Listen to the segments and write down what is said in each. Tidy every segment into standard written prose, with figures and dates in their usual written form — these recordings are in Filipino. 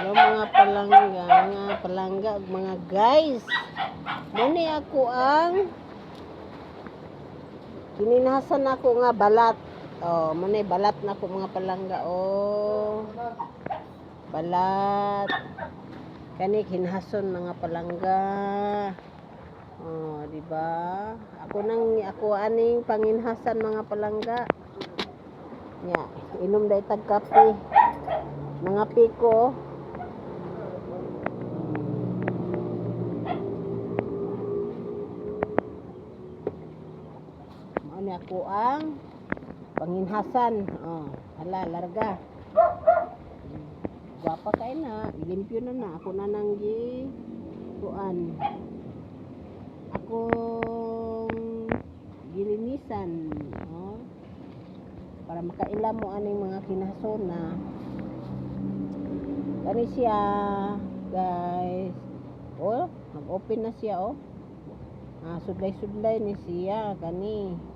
Hello mga palangga, mga guys. Muni ako ang kininahasan ako nga balat. Oh, muni balat na ako mga palangga. Oh, balat. Kani kinhason mga palangga. Oh, di ba? Ako aning panginhasan mga palangga. Nya, inom day tag kape. Mga piko. Ano ako ang panginhasan. Oh, hala, larga. Guwapa kay na, limpyo na. Ako na nang kuan. Akong gilinisan, oh. Para makaila mo aning mga kinhason na. Kani siya, guys. Oh, nag-open na siya, oh. Sudlay-sudlay ni siya kani.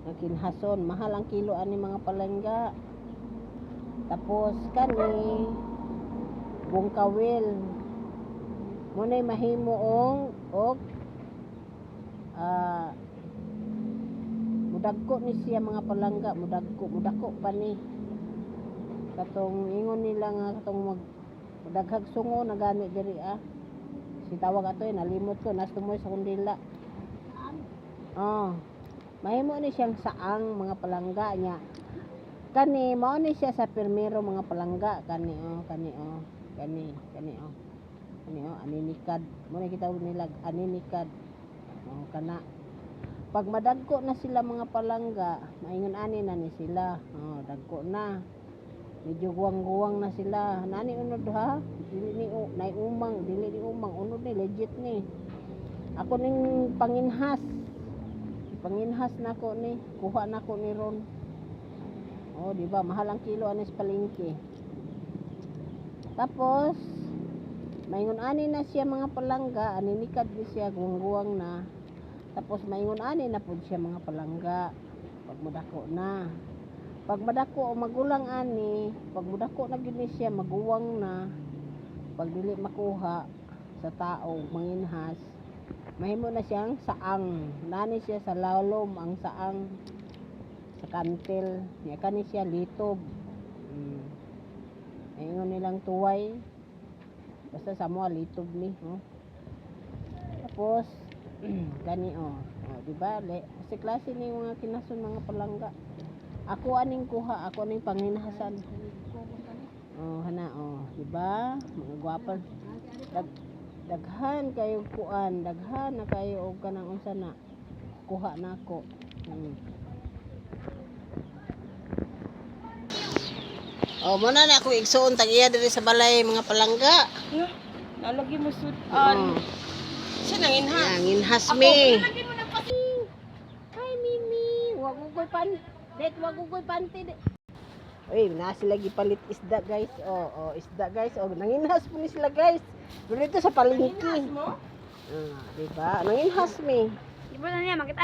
Nakinhason, mahal ang kilo ani mga palangga. Tapos kani bungkawil. Munay mahimo og mudagko ni siya mga palangga, mudagko pa ni. Katong ingon nila nga katong magdaghag sungo na gani diri si tawag ato nalimot ko nastumoy sa kundila. Mahimo ni siyang saang mga palangga niya. Kani mao ni siya sa permero mga palangga kani aninikad. Mo na kita nila aninikad. Kana pag madagko na sila mga palangga, maingon ani na ni sila. Dagko na. Medyo guwang-guwang na sila. Nani unod ha? Dili ni umang, unod ni legit ni. Ako ning panginhas nako ni, kuha nako ni ron. Oh, di ba? Mahal ang kilo anis palengke. Tapos maingon ani na siya mga palangga, aninikad ni siya guwang-guwang na. Tapos maingon ani na pud siya mga palangga. Pag madako o magulang ani, pag mudako na gyud ni siya maguwang na. Pag dili makuha sa tao manginhas, mahimo na siyang saang. Nani siya sa lalom ang saang sa kantil. Nya kani siya litob. Ingon nilang tuway. Basta sa mo litob ni, Tapos gani di ba? Sa klase ni mga kinason mga palangga. Ako aning kuha, ako aning panginhasan. Di ba? Mga gwapa. Daghan kayo kuan, daghan na kayo og kanang unsa na kuha nako. Mo na ako igsuon tag iya diri sa balay mga palangga. Nalagi mo sudan. Siya nanginhas. Nanginhas mi. Hi Mimi, wag ko koy panty. Oy, na sila gipalit isda guys. Isda guys. Nanginhas po ni sila guys. Dito sa palengke. Di ba? Nanginhas mi. Ibo na niya makita